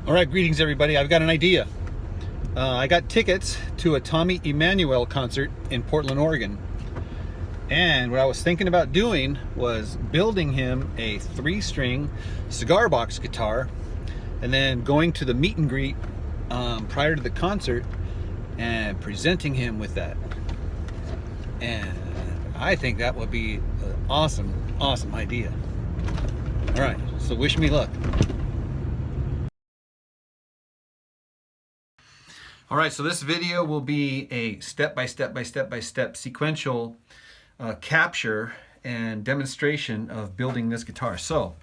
All right, greetings everybody. I've got an idea. I got tickets to a Tommy Emmanuel concert in Portland, Oregon. And what I was thinking about doing was building him a 3-string cigar box guitar and then going to the meet and greet prior to the concert and presenting him with that. And I think that would be an awesome idea. All right, so wish me luck. All right, so this video will be a step-by-step sequential capture and demonstration of building this guitar. So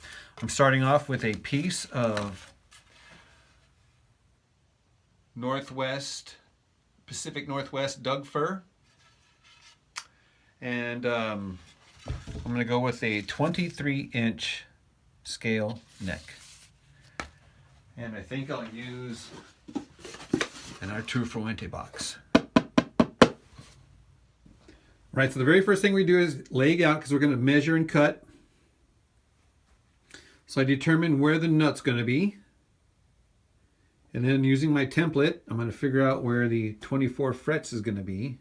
I'm starting off with a piece of Pacific Northwest Doug fir, and I'm going to go with a 23-inch scale neck, and I think I'll use an Arturo Fuente box. Right, so the very first thing we do is lay out, because we're going to measure and cut. So I determine where the nut's going to be, and then using my template I'm going to figure out where the 24 frets is going to be.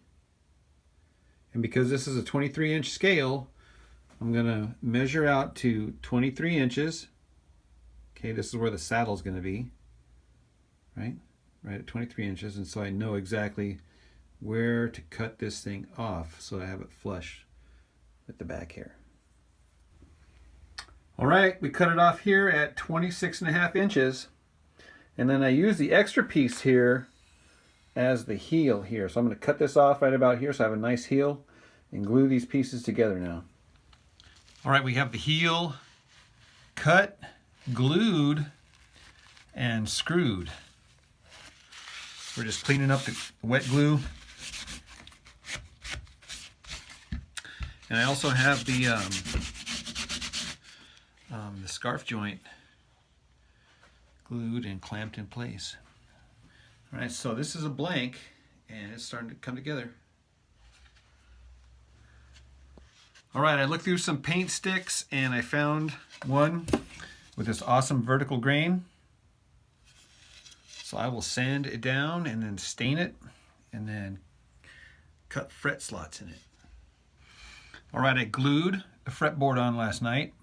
And because this is a 23-inch scale, I'm going to measure out to 23 inches. Okay, this is where the saddle is going to be, right at 23 inches, and so I know exactly where to cut this thing off so I have it flush with the back hair. All right, we cut it off here at 26.5 inches, and then I use the extra piece here as the heel here. So I'm going to cut this off right about here so I have a nice heel and glue these pieces together now. All right, we have the heel cut, glued, and screwed. We're just cleaning up the wet glue. And I also have the scarf joint glued and clamped in place. All right, so this is a blank and it's starting to come together. All right, I looked through some paint sticks and I found one with this awesome vertical grain. So I will sand it down and then stain it and then cut fret slots in it. All right, I glued the fretboard on last night,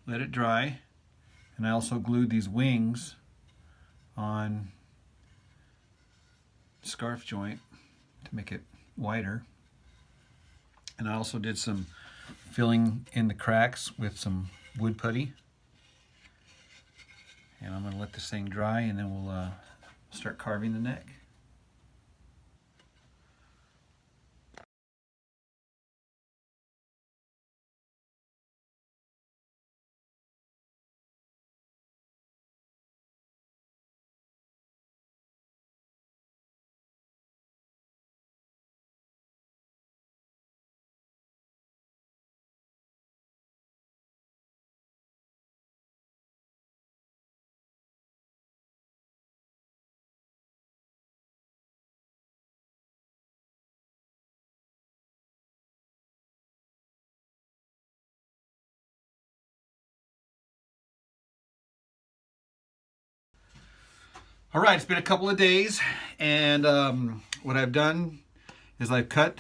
let it dry, and I also glued these wings on the scarf joint to make it wider. And I also did some filling in the cracks with some wood putty. And I'm going to let this thing dry and then we'll start carving the neck. All right, it's been a couple of days, and what I've done is I've cut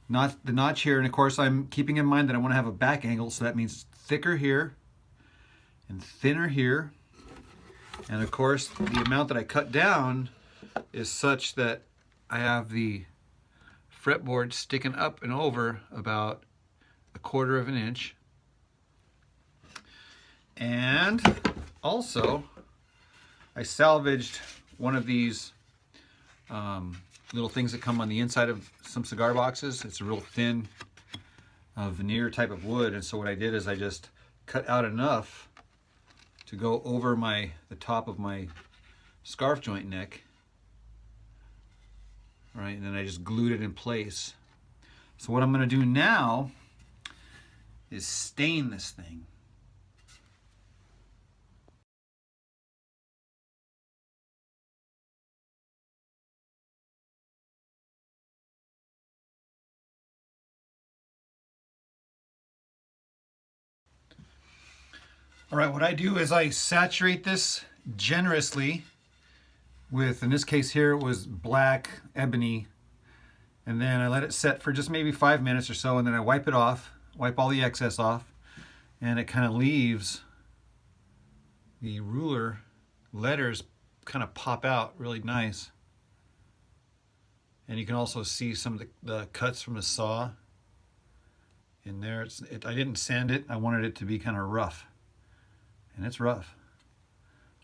the notch here, and of course I'm keeping in mind that I want to have a back angle, so that means thicker here and thinner here. And of course the amount that I cut down is such that I have the fretboard sticking up and over about 1/4 inch. And also I salvaged one of these little things that come on the inside of some cigar boxes. It's a real thin veneer type of wood, and so what I did is I just cut out enough to go over the top of my scarf joint neck. All right, and then I just glued it in place. So what I'm going to do now is stain this thing. All right, what I do is I saturate this generously with, in this case here, it was black ebony, and then I let it set for just maybe 5 minutes or so, and then I wipe it off, wipe all the excess off, and it kind of leaves the ruler letters kind of pop out really nice. And you can also see some of the cuts from the saw in there. I didn't sand it. I wanted it to be kind of rough. And it's rough.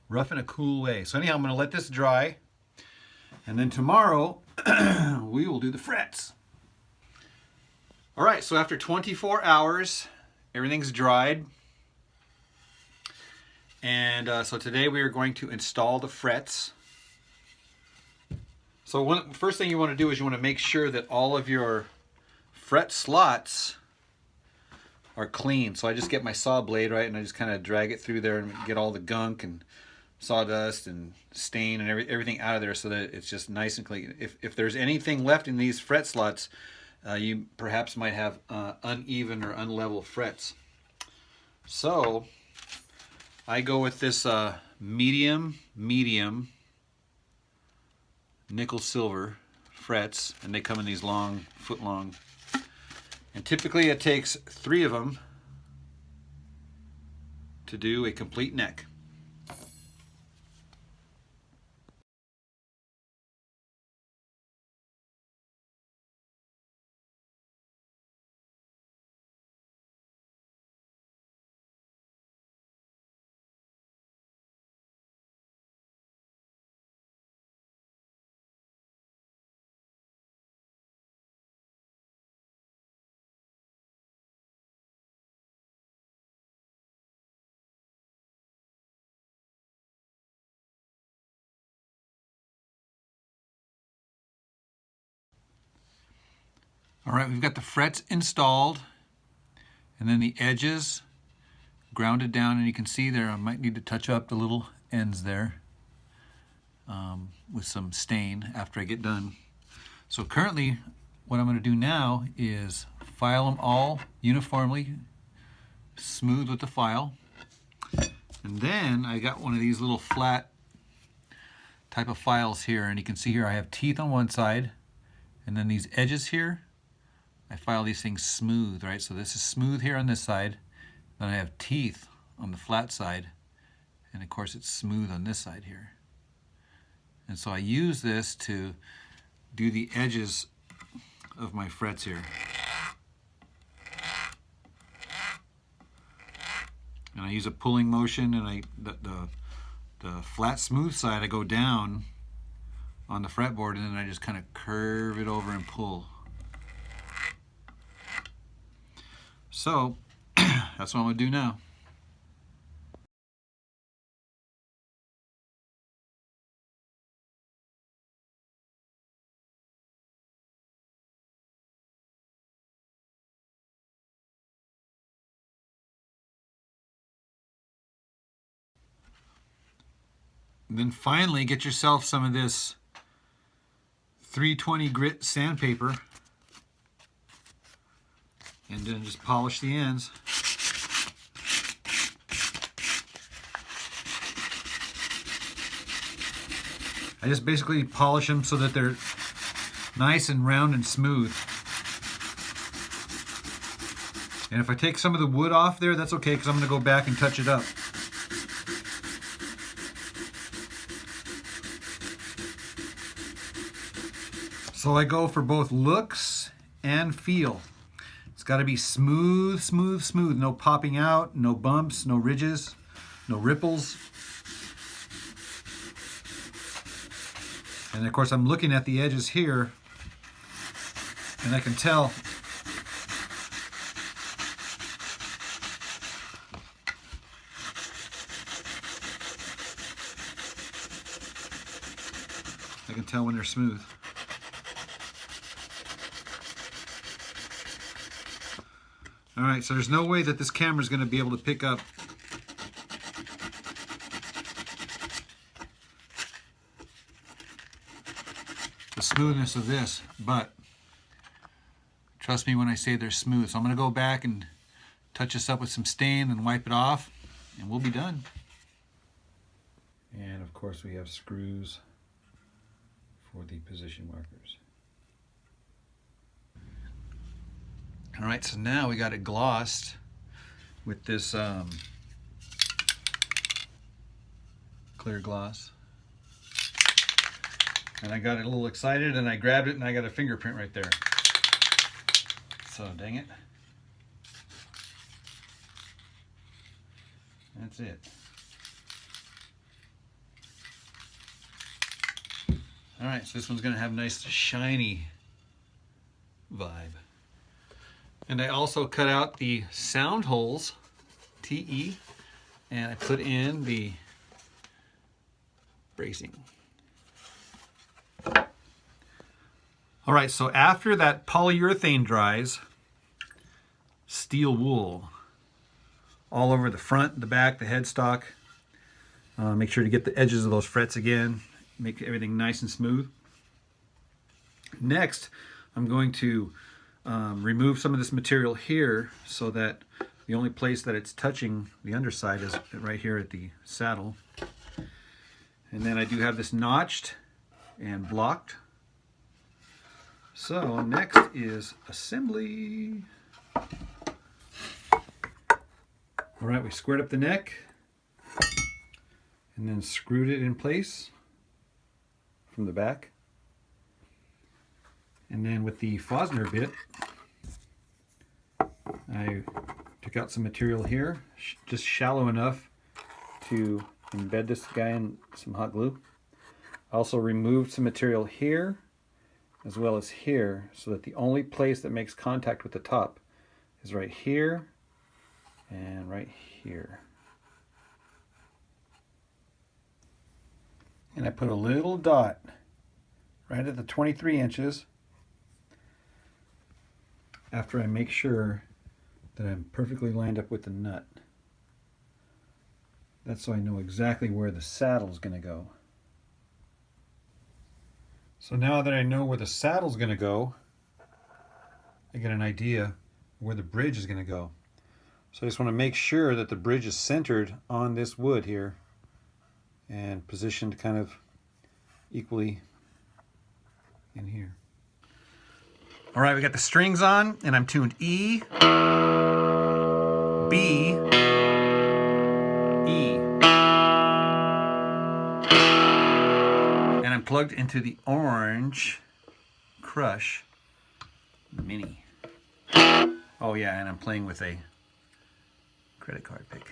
Rough in a cool way. So anyhow, I'm going to let this dry. And then tomorrow, we will do the frets. All right, so after 24 hours, everything's dried. And so today we are going to install the frets. So first thing you want to do is you want to make sure that all of your fret slots are clean. So I just get my saw blade, right, and I just kind of drag it through there and get all the gunk and sawdust and stain and everything out of there so that it's just nice and clean. If there's anything left in these fret slots, you perhaps might have uneven or unlevel frets. So I go with this medium nickel silver frets, and they come in these long, foot long. And typically it takes 3 of them to do a complete neck. All right, we've got the frets installed, and then the edges grounded down, and you can see there I might need to touch up the little ends there with some stain after I get done. So currently what I'm going to do now is file them all uniformly, smooth with the file, and then I got one of these little flat type of files here, and you can see here I have teeth on one side, and then these edges here I file these things smooth, right? So this is smooth here on this side. Then I have teeth on the flat side. And of course it's smooth on this side here. And so I use this to do the edges of my frets here. And I use a pulling motion, and the flat smooth side I go down on the fretboard, and then I just kind of curve it over and pull. So that's what I'm going to do now. And then finally get yourself some of this 320 grit sandpaper, and then just polish the ends. I just basically polish them so that they're nice and round and smooth. And if I take some of the wood off there, that's okay, because I'm going to go back and touch it up. So I go for both looks and feel. It's got to be smooth, smooth, smooth. No popping out, no bumps, no ridges, no ripples. And of course I'm looking at the edges here, and I can tell when they're smooth. All right, so there's no way that this camera is going to be able to pick up the smoothness of this, but trust me when I say they're smooth. So I'm going to go back and touch this up with some stain and wipe it off. and we'll be done. And of course we have screws for the position markers. All right, so now we got it glossed with this clear gloss. And I got a little excited and I grabbed it and I got a fingerprint right there. So dang it. That's it. All right, so this one's gonna have a nice shiny vibe. And I also cut out the sound holes, TE, and I put in the bracing. All right, so after that polyurethane dries, steel wool all over the front, the back, the headstock. Make sure to get the edges of those frets again, make everything nice and smooth. Next, I'm going to remove some of this material here so that the only place that it's touching the underside is right here at the saddle. And then I do have this notched and blocked. So next is assembly. All right, we squared up the neck and then screwed it in place from the back. And then with the Fosner bit, I took out some material here, just shallow enough to embed this guy in some hot glue. I also removed some material here as well as here, so that the only place that makes contact with the top is right here and right here. And I put a little dot right at the 23 inches after I make sure that I'm perfectly lined up with the nut. That's so I know exactly where the saddle is going to go. So now that I know where the saddle is going to go, I get an idea where the bridge is going to go. So I just want to make sure that the bridge is centered on this wood here and positioned kind of equally in here. All right, we got the strings on and I'm tuned E, B, E. And I'm plugged into the orange Crush Mini. Oh yeah, and I'm playing with a credit card pick.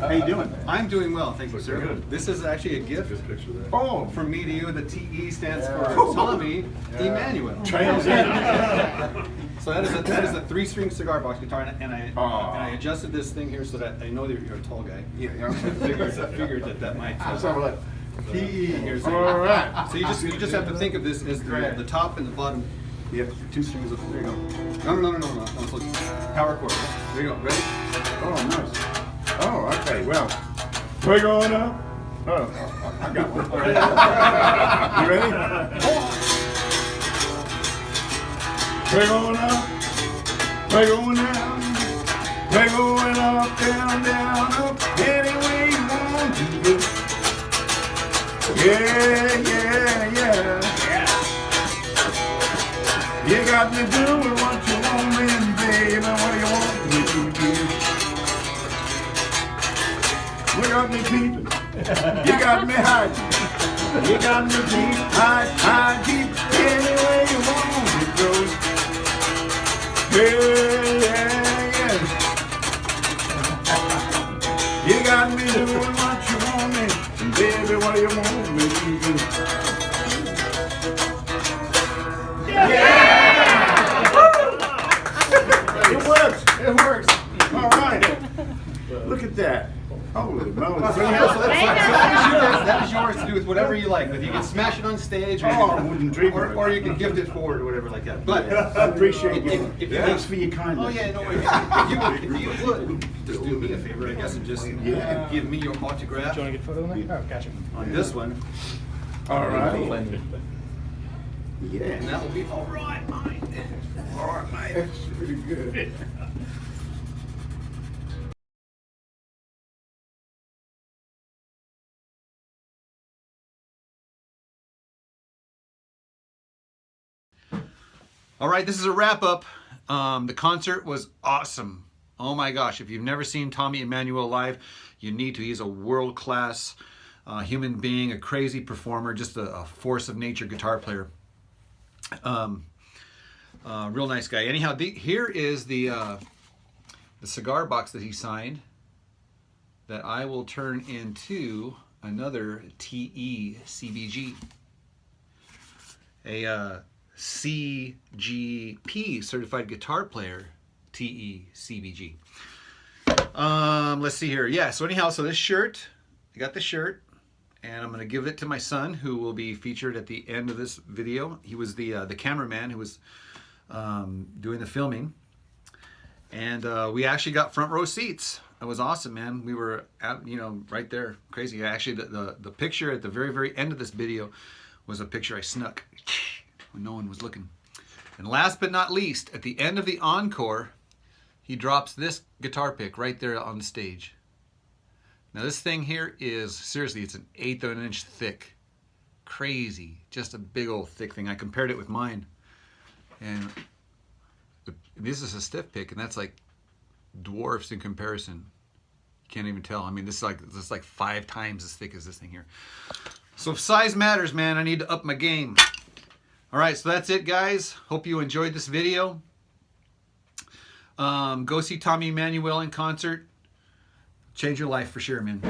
How you doing? I'm doing well, thank you, sir. Good. This is actually a gift from me to you. The TE stands for Tommy Emmanuel. So that is a 3-string cigar box guitar, and I adjusted this thing here so that I know that you're a tall guy. Yeah, I figured that might. TE. All right. So you just have to think of this as the top and the bottom. You have 2 strings of. There you go. No. So power chord. There you go. Ready? Oh, nice. Oh, okay, well, we're going up. Oh, I got one. All right. You ready? We're going up. We're going down. We're going up, down, down, up, any way you want to go. Yeah, yeah, yeah. You got me doing what you want me, baby. What do you want me to do? You got me peeping. You got me hiding. You got me deep, hide, deep, any way you want me to go. Yeah, yeah, yeah. You got me doing what you want me, and baby, what do you want me to do? Yeah! It works. It works. All right. Look at that. Holy moly. So that is yours to do with whatever you like. Whether you can smash it on stage, or, I wouldn't dream of it. or you can gift it forward or whatever like that. But I appreciate you. if you Thanks for your kindness. oh yeah, no worries. If you would just do me a favor, I guess, and just give me your autograph. Do you want to get a photo in there? Oh, gotcha. On this one. All right. And Yeah. that will be all right, mate. All right, mate. That's pretty good. All right, this is a wrap up. The concert was awesome. Oh my gosh, if you've never seen Tommy Emmanuel live, you need to. He's a world-class human being, a crazy performer, just a force of nature guitar player. Real nice guy. Anyhow, here is the cigar box that he signed that I will turn into another TE CBG. A CGP, certified guitar player, TE CBG. Let's see here. Yeah, so anyhow, so this shirt, I got the shirt, and I'm going to give it to my son, who will be featured at the end of this video. He was the cameraman who was doing the filming, and we actually got front row seats. It was awesome, man. We were at, right there, crazy. Actually, the picture at the very end of this video was a picture I snuck when no one was looking. And last but not least, at the end of the encore, he drops this guitar pick right there on the stage. Now this thing here is, seriously, it's an 1/8 of an inch thick. Crazy, just a big old thick thing. I compared it with mine. And this is a stiff pick, and that's like dwarfs in comparison. You can't even tell. I mean, this is like 5 times as thick as this thing here. So if size matters, man, I need to up my game. All right, so that's it, guys. Hope you enjoyed this video. Go see Tommy Emmanuel in concert. Change your life for sure, man.